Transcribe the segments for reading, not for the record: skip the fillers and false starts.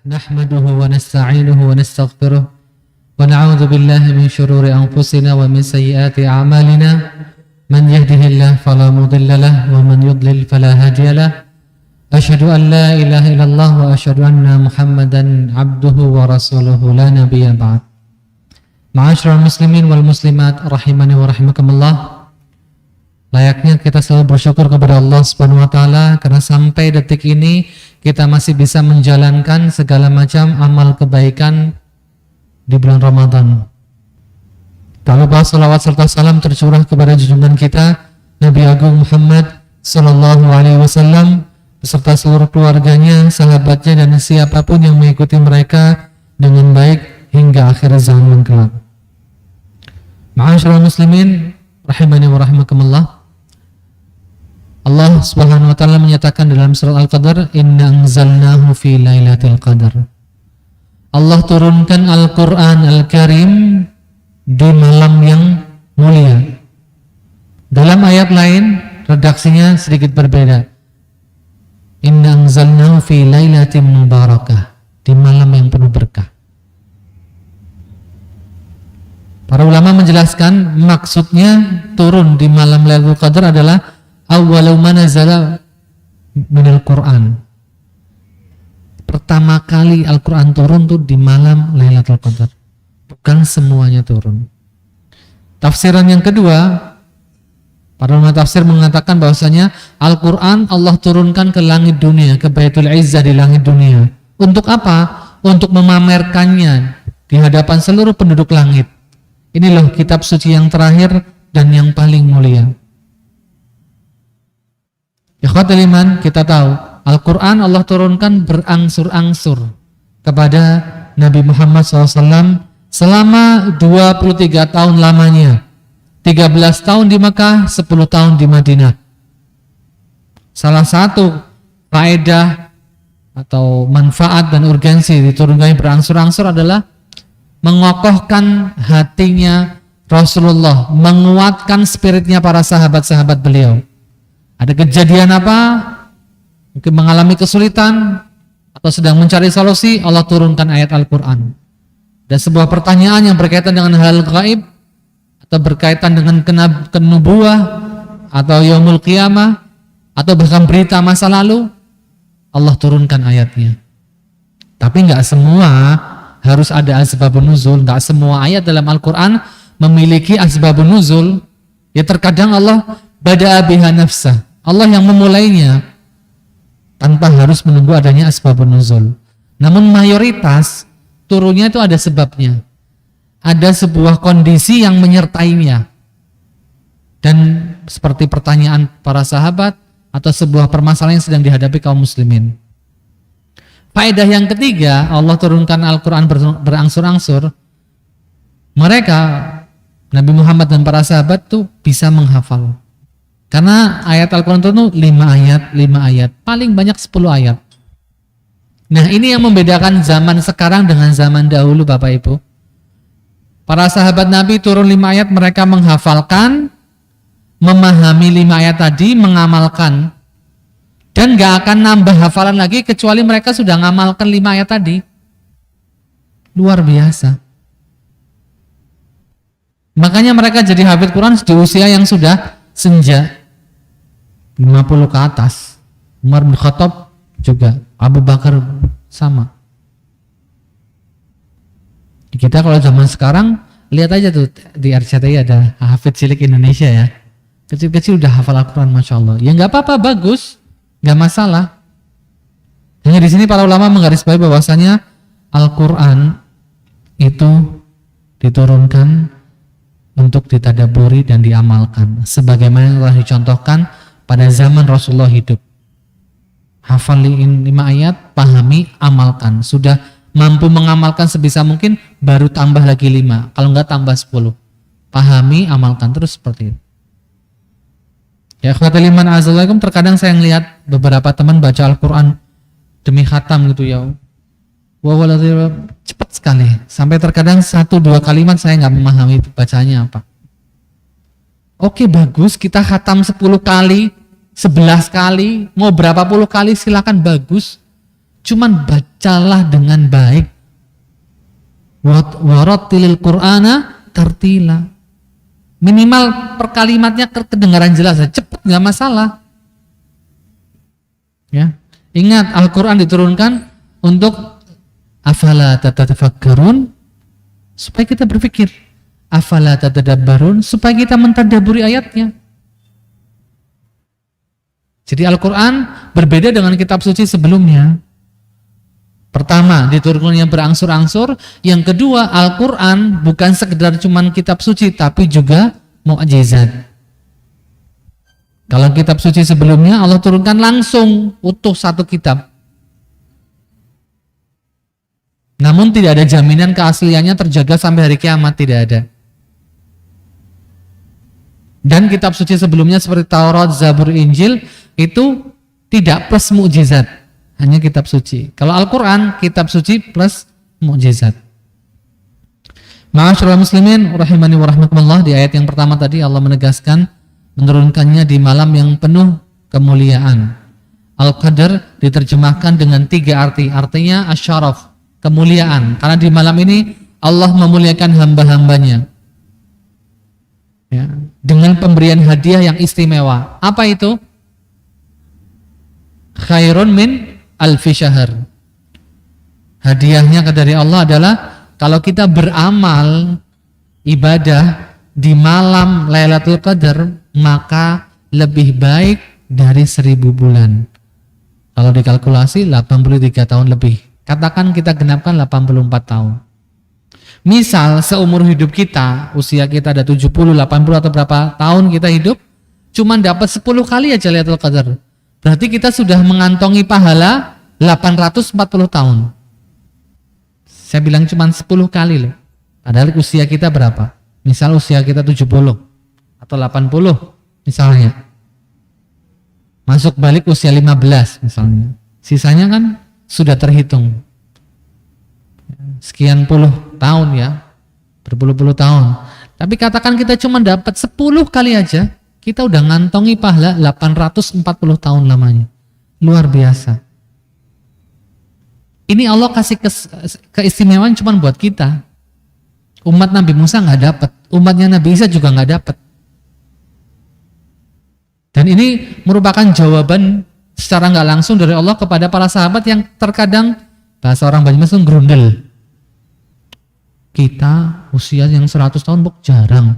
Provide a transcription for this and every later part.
نحمده ونستعينه ونستغفره ونعوذ بالله من شرور أنفسنا ومن سيئات أعمالنا من يهده الله فلا مضل له ومن يضلل فلا هادي له أشهد أن لا إله إلا الله وأشهد أن محمدا عبده ورسوله لا نبي بعد. Ma'asyiral muslimin wal muslimat rahimani wa rahimakumullah. Layaknya kita selalu bersyukur kepada Allah Subhanahu wa taala karena sampai detik ini kita masih bisa menjalankan segala macam amal kebaikan di bulan Ramadan. Tak lupa salawat serta salam tercurah kepada junjungan kita Nabi Agung Muhammad sallallahu alaihi wasallam beserta seluruh keluarganya, sahabatnya dan siapapun yang mengikuti mereka dengan baik hingga akhir zaman kelak. Ma'asyiral muslimin rahimani wa rahimakumullah. Allah Subhanahu wa taala menyatakan dalam surat Al-Qadar, "Inna anzalnahu fi lailatul qadar." Allah turunkan Al-Qur'an Al-Karim di malam yang mulia. Dalam ayat lain redaksinya sedikit berbeda. Inna anzalnahu fi lailatin mubarakah, di malam yang penuh berkah. Para ulama menjelaskan maksudnya turun di malam Lailatul Qadar adalah awwalu ma nazala minal Qur'an. Pertama kali Al-Qur'an turun tuh di malam Lailatul Qadar. Bukan semuanya turun. Tafsiran yang kedua, para ulama tafsir mengatakan bahwasanya Al-Qur'an Allah turunkan ke langit dunia, ke Baitul Izzah di langit dunia. Untuk apa? Untuk memamerkannya di hadapan seluruh penduduk langit. Ini loh kitab suci yang terakhir dan yang paling mulia. Ikhwatul iman, kita tahu Al-Quran Allah turunkan berangsur-angsur kepada Nabi Muhammad SAW selama 23 tahun lamanya. 13 tahun di Makkah, 10 tahun di Madinah. Salah satu faedah atau manfaat dan urgensi diturunkannya berangsur-angsur adalah mengokohkan hatinya Rasulullah, menguatkan spiritnya para sahabat-sahabat beliau. Ada kejadian apa, mungkin mengalami kesulitan atau sedang mencari solusi, Allah turunkan ayat Al-Quran. Dan sebuah pertanyaan yang berkaitan dengan hal gaib atau berkaitan dengan kenubuah atau yaumul qiyamah atau bahkan berita masa lalu, Allah turunkan ayatnya. Tapi enggak semua harus ada asbabun nuzul, enggak semua ayat dalam Al-Quran memiliki asbabun nuzul. Ya terkadang Allah bada'a biha nafsah, Allah yang memulainya tanpa harus menunggu adanya asbabun nuzul. Namun mayoritas turunnya itu ada sebabnya. Ada sebuah kondisi yang menyertainya. Dan seperti pertanyaan para sahabat atau sebuah permasalahan yang sedang dihadapi kaum muslimin. Faedah yang ketiga, Allah turunkan Al-Quran berangsur-angsur. Mereka, Nabi Muhammad dan para sahabat tuh bisa menghafal. Karena ayat Al-Quran itu 5 ayat, paling banyak 10 ayat. Nah ini yang membedakan zaman sekarang dengan zaman dahulu Bapak Ibu. Para sahabat Nabi turun 5 ayat, mereka menghafalkan, memahami 5 ayat tadi, mengamalkan. Dan gak akan nambah hafalan lagi kecuali mereka sudah ngamalkan 5 ayat tadi. Luar biasa. Makanya mereka jadi hafid Quran di usia yang sudah senja, 50 ke atas. Umar bin Khattab juga, Abu Bakar sama. Kita kalau zaman sekarang lihat aja tuh di RCTI ada hafid cilik Indonesia ya. Kecil-kecil udah hafal Al-Quran, Masya Allah. Ya gak apa-apa, bagus. Gak masalah. Hanya di sini para ulama menggarisbawahi bahwasanya Al-Quran itu diturunkan untuk ditadaburi dan diamalkan, sebagaimana telah dicontohkan pada zaman Rasulullah hidup. Hafalin 5 ayat, pahami, amalkan. Sudah mampu mengamalkan sebisa mungkin, baru tambah lagi 5. Kalau enggak tambah 10. Pahami, amalkan terus seperti itu. Ya akhwatul iman azzallakum, terkadang saya ngelihat beberapa teman baca Al-Quran demi khatam gitu ya. Cepat sekali. Sampai terkadang 1-2 kalimat saya nggak memahami bacanya apa. Oke bagus, kita khatam 10 kali, 11 kali, mau berapa puluh kali silakan bagus. Cuman bacalah dengan baik. Warattilil Qur'ana tartila. Minimal per kalimatnya kedengaran jelas, cepet nggak masalah. Ya, ingat Al-Quran diturunkan untuk afala tatafakkarun, supaya kita berpikir, afala tatadabbarun, supaya kita mentadabburi ayatnya. Jadi Al-Quran berbeda dengan kitab suci sebelumnya. Pertama, diturunkannya berangsur-angsur. Yang kedua, Al-Quran bukan sekedar cuman kitab suci, tapi juga mukjizat. Kalau kitab suci sebelumnya Allah turunkan langsung utuh satu kitab. Namun tidak ada jaminan keasliannya terjaga sampai hari kiamat, tidak ada. Dan kitab suci sebelumnya seperti Taurat, Zabur, Injil itu tidak plus mukjizat, hanya kitab suci. Kalau Al-Quran kitab suci plus mukjizat. Ma'asyiral muslimin rahimani wa rahmatullah, di ayat yang pertama tadi Allah menegaskan menurunkannya di malam yang penuh kemuliaan. Al-Qadar diterjemahkan dengan 3 arti. Artinya asyaraf, kemuliaan, karena di malam ini Allah memuliakan hamba-hambanya ya, dengan pemberian hadiah yang istimewa. Apa itu? Khairun min alfi syahr. Hadiahnya dari Allah adalah kalau kita beramal ibadah di malam Lailatul Qadar, maka lebih baik dari 1000 bulan. Kalau dikalkulasi 83 tahun lebih. Katakan kita genapkan 84 tahun. Misal seumur hidup kita, usia kita ada 70, 80 atau berapa tahun kita hidup, cuman dapat 10 kali aja Lailatul Qadar. Berarti kita sudah mengantongi pahala 840 tahun. Saya bilang cuman 10 kali loh. Padahal usia kita berapa? Misal usia kita 70 atau 80 misalnya. Masuk balik usia 15 misalnya. Sisanya kan sudah terhitung sekian puluh tahun ya, berpuluh-puluh tahun. Tapi katakan kita cuma dapat 10 kali aja, kita udah ngantongi pahala 840 tahun lamanya. Luar biasa. Ini Allah kasih keistimewaan cuma buat kita. Umat Nabi Musa nggak dapat, umatnya Nabi Isa juga nggak dapat. Dan ini merupakan jawaban secara nggak langsung dari Allah kepada para sahabat yang terkadang bahasa orang Banyumas itu grundel. Kita usia yang 100 tahun kok jarang.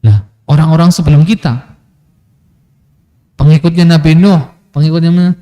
Lah, orang-orang sebelum kita, pengikutnya Nabi Nuh, pengikutnya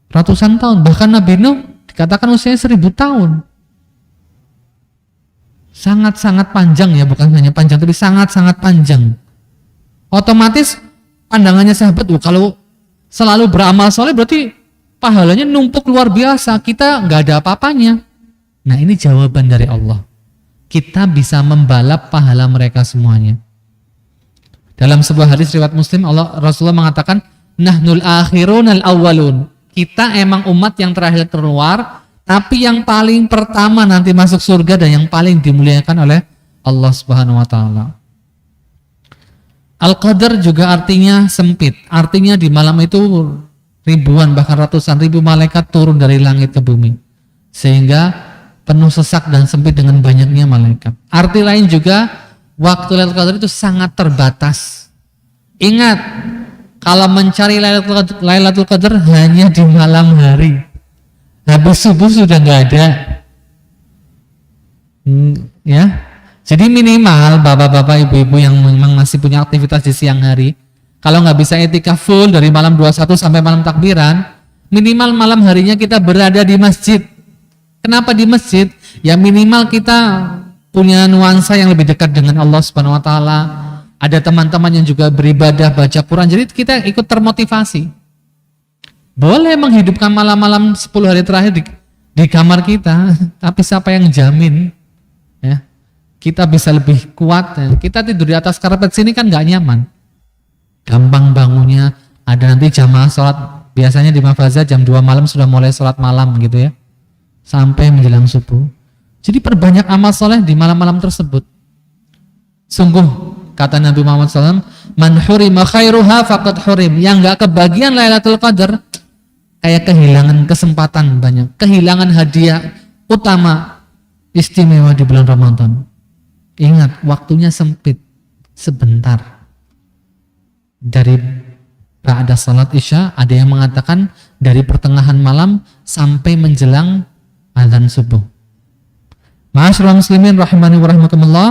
ratusan tahun, bahkan Nabi Nuh dikatakan usianya 1000 tahun. Sangat-sangat panjang ya, bukan hanya panjang, tapi sangat-sangat panjang. Otomatis pandangannya sahabat, kalau selalu beramal soleh berarti pahalanya numpuk luar biasa, kita nggak ada apa-apanya. Nah, ini jawaban dari Allah. Kita bisa membalap pahala mereka semuanya. Dalam sebuah hadis riwayat Muslim, Rasulullah mengatakan, nahnul akhirun al awwalun. Kita emang umat yang terakhir keluar, tapi yang paling pertama nanti masuk surga dan yang paling dimuliakan oleh Allah Subhanahu wa taala. Al-Qadar juga artinya sempit. Artinya di malam itu ribuan bahkan ratusan ribu malaikat turun dari langit ke bumi. Sehingga penuh sesak dan sempit dengan banyaknya malaikat. Arti lain juga, waktu Lailatul Qadar itu sangat terbatas. Ingat, kalau mencari Lailatul Qadar hanya di malam hari. Habis subuh sudah nggak ada. Ya. Jadi minimal bapak-bapak, ibu-ibu yang memang masih punya aktivitas di siang hari, kalau nggak bisa etikaf full dari malam 21 sampai malam takbiran, minimal malam harinya kita berada di masjid. Kenapa di masjid? Ya minimal kita punya nuansa yang lebih dekat dengan Allah Subhanahu wa taala. Ada teman-teman yang juga beribadah, baca Quran. Jadi kita ikut termotivasi. Boleh menghidupkan malam-malam 10 hari terakhir di kamar kita, tapi siapa yang jamin ya kita bisa lebih kuat ya. Kita tidur di atas karpet sini kan nggak nyaman. Gampang bangunnya, ada nanti jamaah sholat. Biasanya di Mafazah jam 2 malam sudah mulai sholat malam gitu ya. Sampai menjelang subuh. Jadi perbanyak amal soleh di malam-malam tersebut. Sungguh kata Nabi Muhammad SAW, man hurima khairuha faqad hurim. Yang gak kebagian Lailatul Qadar, kayak kehilangan kesempatan banyak, kehilangan hadiah utama istimewa di bulan Ramadan. Ingat, waktunya sempit, sebentar. Dari ba'da salat Isya, ada yang mengatakan dari pertengahan malam sampai menjelang azan subuh. Ma'asyiral muslimin rahimani wa rahimakumullah.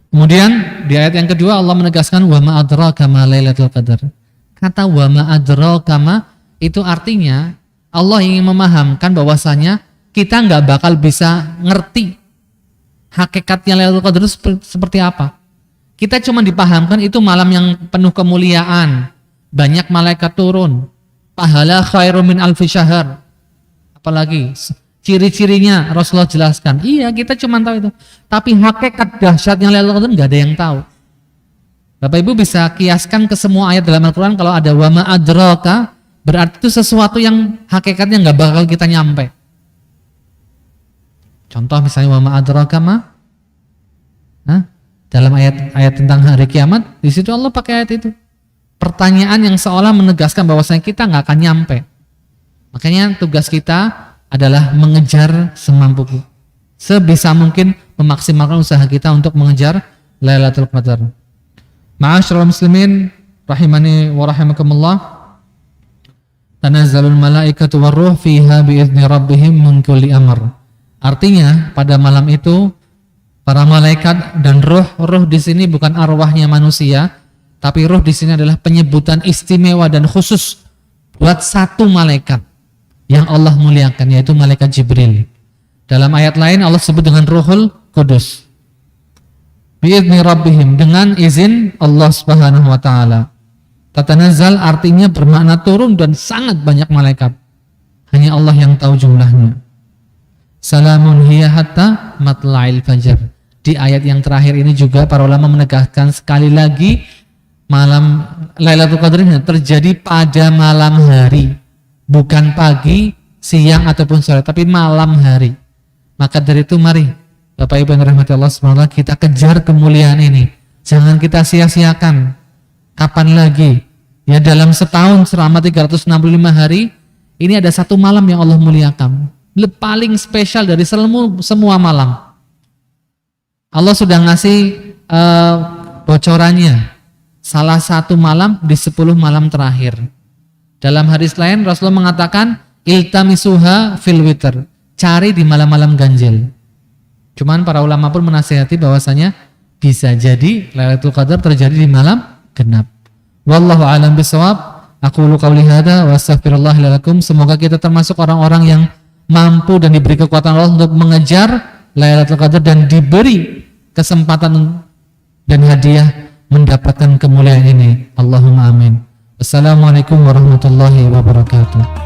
Kemudian di ayat yang kedua Allah menegaskan wa ma adraka ma lailatul qadar. Kata wa ma adraka ma itu artinya Allah ingin memahamkan bahwasanya kita nggak bakal bisa ngerti hakikatnya Lailatul Qadar itu seperti apa. Kita cuma dipahamkan itu malam yang penuh kemuliaan, banyak malaikat turun, pahala khairum min alfi syahr. Apalagi ciri-cirinya Rasulullah jelaskan. Iya, kita cuma tahu itu. Tapi hakikat dahsyatnya Lailatul Qadar nggak ada yang tahu. Bapak Ibu bisa kiaskan ke semua ayat dalam Al-Quran, kalau ada wa ma adraka berarti itu sesuatu yang hakikatnya nggak bakal kita nyampe. Contoh misalnya wa ma adraka ma, dalam ayat-ayat tentang hari kiamat, di situ Allah pakai ayat itu. Pertanyaan yang seolah menegaskan bahwasanya kita nggak akan nyampe. Makanya tugas kita adalah mengejar semampu, sebisa mungkin memaksimalkan usaha kita untuk mengejar Lailatul Qadar. Ma'asyiral muslimin rahimani wa rahimakumullah. Tanazzalul malaikatu warruh fiha bi'izni rabbihim min kulli amr. Artinya pada malam itu para malaikat dan ruh di sini bukan arwahnya manusia, tapi ruh di sini adalah penyebutan istimewa dan khusus buat satu malaikat yang Allah muliakan, yaitu malaikat Jibril. Dalam ayat lain Allah sebut dengan Ruhul Kudus. Bi'izni rabbihim, dengan izin Allah Subhanahu wa taala. Tatanazzal artinya bermakna turun dan sangat banyak malaikat. Hanya Allah yang tahu jumlahnya. Salamun hiya hatta matla'il fajar. Di ayat yang terakhir ini juga para ulama menegaskan sekali lagi malam Lailatul Qadar ini terjadi pada malam hari, bukan pagi, siang ataupun sore, tapi malam hari. Maka dari itu mari Bapak Ibu yang dirahmati Allah SWT, kita kejar kemuliaan ini. Jangan kita sia-siakan. Kapan lagi? Ya dalam setahun selama 365 hari, ini ada satu malam yang Allah muliakan. Paling spesial dari semua malam. Allah sudah ngasih bocorannya. Salah satu malam di 10 malam terakhir. Dalam hadis lain Rasulullah mengatakan iltamisuha fil witr. Cari di malam-malam ganjil. Cuman para ulama pun menasihati bahwasanya bisa jadi Lailatul Qadar terjadi di malam genap. Wallahu a'lam bishawab. Aqulu qouli hadza wa astaghfirullah li lakum. Semoga kita termasuk orang-orang yang mampu dan diberi kekuatan Allah untuk mengejar Lailatul Qadar dan diberi kesempatan dan hadiah mendapatkan kemuliaan ini. Allahumma amin. Assalamualaikum warahmatullahi wabarakatuh.